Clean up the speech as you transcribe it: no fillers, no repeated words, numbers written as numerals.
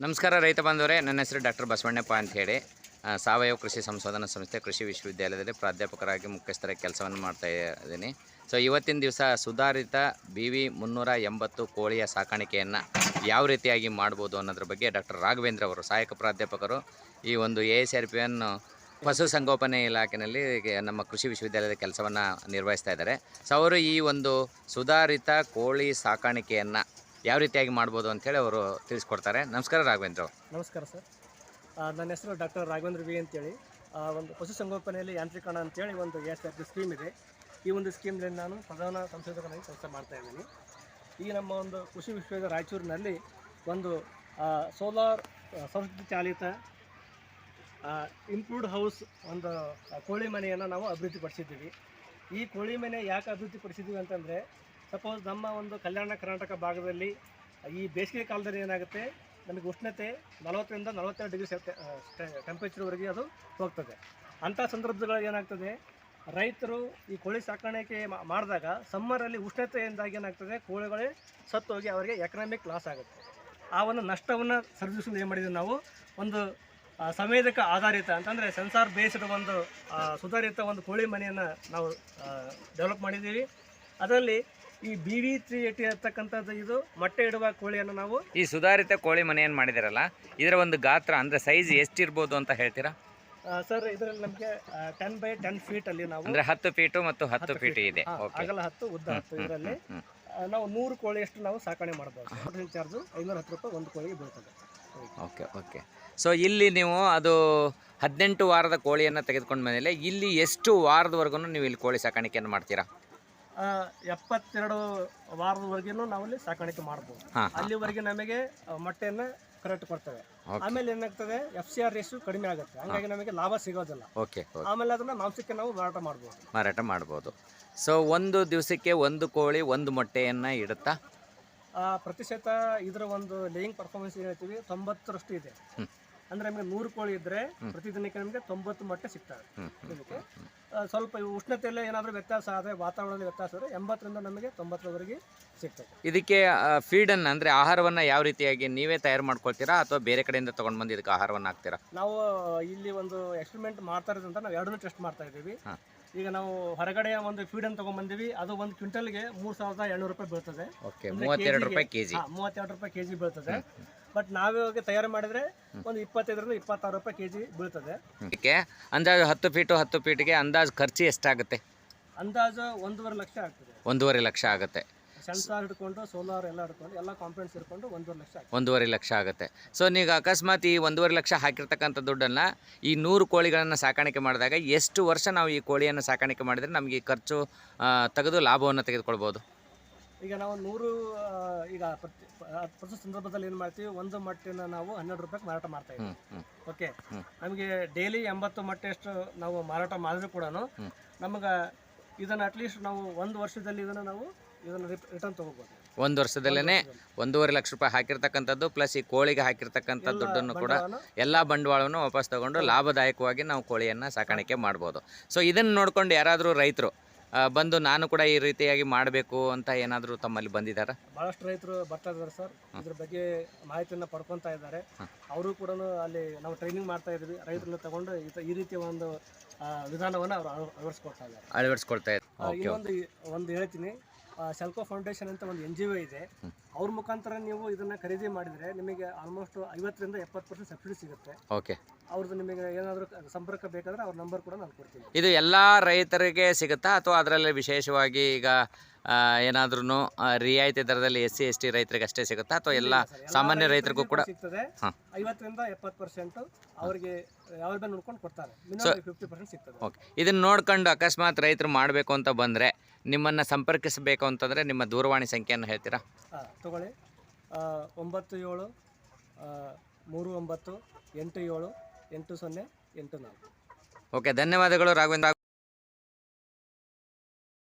ನಮಸ್ಕಾರ ರೈತ ಬಾಂಧವರೇ, ನನ್ನ ಹೆಸರು ಡಾಕ್ಟರ್ ಬಸವಣ್ಣಪ್ಪ ಅಂತ ಹೇಳಿ ಸಾವಯವ ಕೃಷಿ ಸಂಶೋಧನಾ ಸಂಸ್ಥೆ ಕೃಷಿ ವಿಶ್ವವಿದ್ಯಾಲಯದಲ್ಲಿ ಪ್ರಾಧ್ಯಾಪಕರಾಗಿ ಮುಖ್ಯಸ್ಥರಾಗಿ ಕೆಲಸವನ್ನು ಮಾಡ್ತಾ ಇದ್ದೀನಿ. ಸೊ ಇವತ್ತಿನ ದಿವಸ ಸುಧಾರಿತ BV 380 ಕೋಳಿಯ ಸಾಕಾಣಿಕೆಯನ್ನು ಯಾವ ರೀತಿಯಾಗಿ ಮಾಡ್ಬೋದು ಅನ್ನೋದ್ರ ಬಗ್ಗೆ ಡಾಕ್ಟರ್ ರಾಘವೇಂದ್ರ ಅವರು ಸಹಾಯಕ ಪ್ರಾಧ್ಯಾಪಕರು ಈ ಒಂದು ASRPN ಪಶುಸಂಗೋಪನೆ ಇಲಾಖೆಯಲ್ಲಿ ನಮ್ಮ ಕೃಷಿ ವಿಶ್ವವಿದ್ಯಾಲಯದ ಕೆಲಸವನ್ನು ನಿರ್ವಹಿಸ್ತಾ ಇದ್ದಾರೆ. ಸೊ ಅವರು ಈ ಒಂದು ಸುಧಾರಿತ ಕೋಳಿ ಸಾಕಾಣಿಕೆಯನ್ನು ಯಾವ ರೀತಿಯಾಗಿ ಮಾಡ್ಬೋದು ಅಂಥೇಳಿ ಅವರು ತಿಳಿಸ್ಕೊಡ್ತಾರೆ. ನಮಸ್ಕಾರ ರಾಘವೇಂದ್ರ ಅವರು. ನಮಸ್ಕಾರ ಸರ್. ನನ್ನ ಹೆಸರು ಡಾಕ್ಟರ್ ರಾಘವೇಂದ್ರ ವಿ ಅಂತೇಳಿ. ಒಂದು ಪಶುಸಂಗೋಪನೆಯಲ್ಲಿ ಯಾಂತ್ರೀಕರಣ ಅಂತೇಳಿ ಒಂದು ASRP ಸ್ಕೀಮ್ ಇದೆ. ಈ ಒಂದು ಸ್ಕೀಮ್ನಲ್ಲಿ ನಾನು ಪ್ರಧಾನ ಸಂಶೋಧಕನಾಗಿ ಕೆಲಸ ಮಾಡ್ತಾ ಇದ್ದೀನಿ. ಈ ನಮ್ಮ ಒಂದು ಕೃಷಿ ವಿಶ್ವವಿದ್ಯಾಲಯ ರಾಯಚೂರಿನಲ್ಲಿ ಒಂದು ಸೋಲಾರ್ ಸೌರಶಕ್ತಿ ಚಾಲಿತ ಇಂಪ್ರೂವ್ಡ್ ಹೌಸ್ ಒಂದು ಕೋಳಿ ಮನೆಯನ್ನು ನಾವು ಅಭಿವೃದ್ಧಿಪಡಿಸಿದ್ದೀವಿ. ಈ ಕೋಳಿ ಮನೆ ಯಾಕೆ ಅಭಿವೃದ್ಧಿಪಡಿಸಿದ್ದೀವಿ ಅಂತಂದರೆ, ಸಪೋಸ್ ನಮ್ಮ ಒಂದು ಕಲ್ಯಾಣ ಕರ್ನಾಟಕ ಭಾಗದಲ್ಲಿ ಈ ಬೇಸಿಗೆ ಕಾಲದಲ್ಲಿ ಏನಾಗುತ್ತೆ, ನಮಗೆ ಉಷ್ಣತೆ 40 ರಿಂದ 42 ಡಿಗ್ರಿ ಟೆಂಪರೇಚರ್ವರೆಗೆ ಅದು ಹೋಗ್ತದೆ. ಅಂಥ ಸಂದರ್ಭಗಳಲ್ಲಿ ಏನಾಗ್ತದೆ, ರೈತರು ಈ ಕೋಳಿ ಸಾಕಾಣಿಕೆ ಮಾಡಿದಾಗ ಸಮ್ಮರಲ್ಲಿ ಉಷ್ಣತೆಯಿಂದಾಗಿ ಏನಾಗ್ತದೆ, ಕೋಳಿಗಳೇ ಸತ್ತು ಹೋಗಿ ಅವರಿಗೆ ಎಕನಾಮಿಕ್ ಲಾಸ್ ಆಗುತ್ತೆ. ಆ ಒಂದು ನಷ್ಟವನ್ನು ಸರಿದೂಗಿಸಲು ಏನು ಮಾಡಿದ್ದೀವಿ ನಾವು, ಒಂದು ಸಂವೇದಕ ಆಧಾರಿತ ಅಂತಂದರೆ ಸೆನ್ಸಾರ್ ಬೇಸ್ಡ್ ಒಂದು ಸುಧಾರಿತ ಒಂದು ಕೋಳಿ ಮನೆಯನ್ನು ನಾವು ಡೆವಲಪ್ ಮಾಡಿದ್ದೀವಿ. ಅದರಲ್ಲಿ ಈ BV 380 ಇರ್ತಕ್ಕಂಥದ್ದು ಇದು ಮೊಟ್ಟೆ ಇಡುವ ಕೋಳಿಯನ್ನು ನಾವು ಈ ಸುಧಾರಿತ ಕೋಳಿ ಮನೆಯನ್ನು ಮಾಡಿದಿರಲ್ಲ, ಇದರ ಒಂದು ಗಾತ್ರ ಅಂದರೆ ಸೈಜ್ ಎಷ್ಟಿರ್ಬೋದು ಅಂತ ಹೇಳ್ತೀರಾ ಸರ್? ಇದರಲ್ಲಿ ನಮಗೆ 10 by 10 ಫೀಟಲ್ಲಿ ನಾವು ಅಂದರೆ 10 ಫೀಟು ಮತ್ತು 10 ಫೀಟ್ ಇದೆ, ಅಗಲ 10 ಉದ್ದ 10. ಇದರಲ್ಲಿ ನಾವು 100 ಕೋಳಿಯಷ್ಟು ನಾವು ಸಾಕಣೆ ಮಾಡ್ಬೋದು. ಚಾರ್ಜು 510 ರೂಪಾಯಿ ಒಂದು ಕೋಳಿಗೆ ಬೀಳ್ತದೆ. ಓಕೆ. ಸೊ ಇಲ್ಲಿ ನೀವು ಅದು 18 ವಾರದ ಕೋಳಿಯನ್ನು ತೆಗೆದುಕೊಂಡ ಮೇಲೆ ಇಲ್ಲಿ ಎಷ್ಟು ವಾರದವರೆಗೂ ನೀವು ಇಲ್ಲಿ ಕೋಳಿ ಸಾಕಾಣಿಕೆಯನ್ನು ಮಾಡ್ತೀರಾ? 72 ವಾರದವರೆಗೂ ನಾವು ಇಲ್ಲಿ ಸಾಕಾಣಿಕೆ ಮಾಡ್ಬೋದು. ಅಲ್ಲಿವರೆಗೆ ನಮಗೆ ಮೊಟ್ಟೆಯನ್ನು ಕರೆಕ್ಟ್ ಕೊಡ್ತೇವೆ. ಆಮೇಲೆ ಏನಾಗ್ತದೆ, FCR ರೇಷು ಕಡಿಮೆ ಆಗುತ್ತೆ, ಹಾಗಾಗಿ ನಮಗೆ ಲಾಭ ಸಿಗೋದಿಲ್ಲ. ಆಮೇಲೆ ಅದನ್ನ ಮಾಂಸಕ್ಕೆ ನಾವು ಮಾರಾಟ ಮಾಡ್ಬೋದು. ಸೊ ಒಂದು ದಿವಸಕ್ಕೆ ಒಂದು ಕೋಳಿ ಒಂದು ಮೊಟ್ಟೆಯನ್ನು ಇಡುತ್ತಾ? ಪ್ರತಿಶತ ಇದರ ಒಂದು ಲೇಯಿಂಗ್ ಪರ್ಫಾರ್ಮೆನ್ಸ್ ಏನು ಹೇಳ್ತೀವಿ 90ರಷ್ಟು ಇದೆ. ಅಂದರೆ ನಮಗೆ 100 ಕೋಳಿ ಇದ್ದರೆ ಪ್ರತಿದಿನಕ್ಕೆ ನಮಗೆ 90 ಮೊಟ್ಟೆ ಸಿಗ್ತವೆ. ಇದಕ್ಕೆ ಸ್ವಲ್ಪ ಉಷ್ಣತೆಯಲ್ಲೇ ಏನಾದರೂ ವ್ಯತ್ಯಾಸ ಆದರೆ, ವಾತಾವರಣದಲ್ಲಿ ವ್ಯತ್ಯಾಸ ಆದರೆ 80 ರಿಂದ ನಮಗೆ 90ರವರೆಗೆ ಸಿಗ್ತದೆ. ಇದಕ್ಕೆ ಫೀಡನ್ನು ಅಂದರೆ ಆಹಾರವನ್ನು ಯಾವ ರೀತಿಯಾಗಿ ನೀವೇ ತಯಾರು ಮಾಡ್ಕೊಳ್ತೀರಾ ಅಥವಾ ಬೇರೆ ಕಡೆಯಿಂದ ತೊಗೊಂಡು ಬಂದು ಇದಕ್ಕೆ ಆಹಾರವನ್ನು ಹಾಕ್ತೀರಾ? ನಾವು ಇಲ್ಲಿ ಒಂದು ಎಕ್ಸ್ಪೆರಿಮೆಂಟ್ ಮಾಡ್ತಾ ಇರೋದಂತ ನಾವು ಎರಡನ್ನೂ ಟೆಸ್ಟ್ ಮಾಡ್ತಾ ಇದ್ದೀವಿ. ಈಗ ನಾವು ಹೊರಗಡೆಯ ಒಂದು ಫೀಡನ್ನು ತೊಗೊಂಡ್ಬಂದಿವಿ. ಅದು ಒಂದು ಕ್ವಿಂಟಲ್ಗೆ 3700 ರೂಪಾಯಿ ಬೀಳ್ತದೆ. 32 ರೂಪಾಯಿ ಕೆಜಿ. 32 ರೂಪಾಯಿ ಕೆಜಿ ಬೀಳ್ತದೆ. ಬಟ್ ನಾವೇ ತಯಾರು ಮಾಡಿದರೆ ಒಂದು 25 ರಿಂದ 26 ರೂಪಾಯಿ ಕೆಜಿ ಬೀಳ್ತದೆ. ಇದಕ್ಕೆ ಅಂದಾಜು 10 ಫೀಟ್ಗೆ ಅಂದಾಜು ಖರ್ಚು ಎಷ್ಟಾಗುತ್ತೆ? ಅಂದಾಜು 1.5 ಲಕ್ಷ ಆಗ್ತದೆ. 1.5 ಲಕ್ಷ ಆಗುತ್ತೆ. ಸೆನ್ಸಾರ್ ಹಿಡ್ಕೊಂಡು ಸೋಲಾರ್ ಎಲ್ಲ ಹಿಡ್ಕೊಂಡು ಎಲ್ಲ ಕಾಂಪೊನೆಂಟ್ಸ್ ಹಿಡ್ಕೊಂಡು 1.5 ಲಕ್ಷ ಆಗುತ್ತೆ. 1.5 ಲಕ್ಷ ಆಗುತ್ತೆ. ಸೊ ನೀವು ಅಕಸ್ಮಾತ್ ಈ 1.5 ಲಕ್ಷ ಹಾಕಿರ್ತಕ್ಕಂಥ ದುಡ್ಡನ್ನು ಈ 100 ಕೋಳಿಗಳನ್ನು ಸಾಕಾಣಿಕೆ ಮಾಡಿದಾಗ ಎಷ್ಟು ವರ್ಷ ನಾವು ಈ ಕೋಳಿಯನ್ನು ಸಾಕಾಣಿಕೆ ಮಾಡಿದರೆ ನಮಗೆ ಈ ಖರ್ಚು ತೆಗೆದು ಲಾಭವನ್ನು ತೆಗೆದುಕೊಳ್ಬೋದು? ಈಗ ನಾವು 100 ಈಗ ಪ್ರತಿ ಸಂದರ್ಭದಲ್ಲಿ ಏನು ಮಾಡ್ತೀವಿ, ಒಂದು ಮೊಟ್ಟೆನ ನಾವು 12 ರೂಪಾಯಿಗೆ ಮಾರಾಟ ಮಾಡ್ತಾ ಇದ್ದೀವಿ. ಓಕೆ, ನಮಗೆ ಡೈಲಿ 80 ಮೊಟ್ಟೆಯಷ್ಟು ನಾವು ಮಾರಾಟ ಮಾಡಿದ್ರು ಕೂಡ ನಮಗೆ ಇದನ್ನು ಅಟ್ಲೀಸ್ಟ್ ನಾವು 1 ವರ್ಷದಲ್ಲಿ ಇದನ್ನು ರಿಟರ್ನ್ ತೊಗೋಬೋದು. 1 ವರ್ಷದಲ್ಲೇ 1.5 ಲಕ್ಷ ರೂಪಾಯಿ ಹಾಕಿರ್ತಕ್ಕಂಥದ್ದು ಪ್ಲಸ್ ಈ ಕೋಳಿಗೆ ಹಾಕಿರ್ತಕ್ಕಂಥ ದುಡ್ಡನ್ನು ಕೂಡ ಎಲ್ಲ ಬಂಡವಾಳವನ್ನು ವಾಪಸ್ ತಗೊಂಡು ಲಾಭದಾಯಕವಾಗಿ ನಾವು ಕೋಳಿಯನ್ನು ಸಾಕಾಣಿಕೆ ಮಾಡ್ಬೋದು. ಸೊ ಇದನ್ನು ನೋಡ್ಕೊಂಡು ಯಾರಾದರೂ ರೈತರು ಬಂದು ನಾನು ಕೂಡ ಈ ರೀತಿಯಾಗಿ ಮಾಡಬೇಕು ಅಂತ ಏನಾದರೂ ತಮ್ಮಲ್ಲಿ ಬಂದಿದ್ದಾರೆ? ಭಾಳಷ್ಟು ರೈತರು ಬರ್ತಾ ಇದ್ದಾರೆ ಸರ್. ಇದ್ರ ಬಗ್ಗೆ ಮಾಹಿತಿಯನ್ನು ಪಡ್ಕೊತಾ ಇದ್ದಾರೆ. ಅವರು ಕೂಡ ಅಲ್ಲಿ ನಾವು ಟ್ರೈನಿಂಗ್ ಮಾಡ್ತಾ ಇದ್ದೀವಿ. ರೈತರನ್ನ ತಗೊಂಡು ಈ ರೀತಿಯ ಒಂದು ವಿಧಾನವನ್ನು ಅವರು ಅಳವಡಿಸ್ಕೊಳ್ತಾ ಇದ್ದಾರೆ. ಒಂದು ಹೇಳ್ತೀನಿ, ಸೆಲ್ಕೋ ಫೌಂಡೇಶನ್ ಅಂತ ಒಂದು NGO ಇದೆ. ಅವ್ರ ಮುಖಾಂತರ ನೀವು ಇದನ್ನು ಖರೀದಿ ಮಾಡಿದರೆ ನಿಮಗೆ ಆಲ್ಮೋಸ್ಟ್ 50 ರಿಂದ 70% ಸಬ್ಸಿಡಿ ಸಿಗುತ್ತೆ. ಓಕೆ, ಅವ್ರದ್ದು ನಿಮಗೆ ಏನಾದರೂ ಸಂಪರ್ಕ ಬೇಕಾದರೆ ಅವ್ರ ನಂಬರ್ ಕೂಡ ನಾನು ಕೊಡ್ತೀನಿ. ಇದು ಎಲ್ಲ ರೈತರಿಗೆ ಸಿಗುತ್ತಾ ಅಥವಾ ಅದರಲ್ಲಿ ವಿಶೇಷವಾಗಿ ಈಗ ಏನಾದ್ರೂ ರಿಯಾಯಿತಿ ದರದಲ್ಲಿ SC ST ರೈತರಿಗೆ ಅಷ್ಟೇ ಸಿಗುತ್ತಾ ಅಥವಾ ಎಲ್ಲ ಸಾಮಾನ್ಯ ರೈತರಿಗೂ ಕೂಡ ಸಿಗ್ತದೆ? 50 ರಿಂದ 70% ಅವರಿಗೆ ಯಾವ ನೋಡ್ಕೊಂಡು ಕೊಡ್ತಾರೆ. ಮಿನಿಮಮ್ 50% ಸಿಗ್ತದೆ. ಓಕೆ, ಇದನ್ನು ನೋಡ್ಕೊಂಡು ಅಕಸ್ಮಾತ್ ರೈತರು ಮಾಡಬೇಕು ಅಂತ ಬಂದರೆ ನಿಮ್ಮನ್ನು ಸಂಪರ್ಕಿಸಬೇಕು ಅಂತಂದರೆ ನಿಮ್ಮ ದೂರವಾಣಿ ಸಂಖ್ಯೆಯನ್ನು ಹೇಳ್ತೀರಾ? ತಗೊಳ್ಳಿ, 97 39 87 80 84. ಓಕೆ, ಧನ್ಯವಾದಗಳು ರಾಘವೇಂದ್ರ.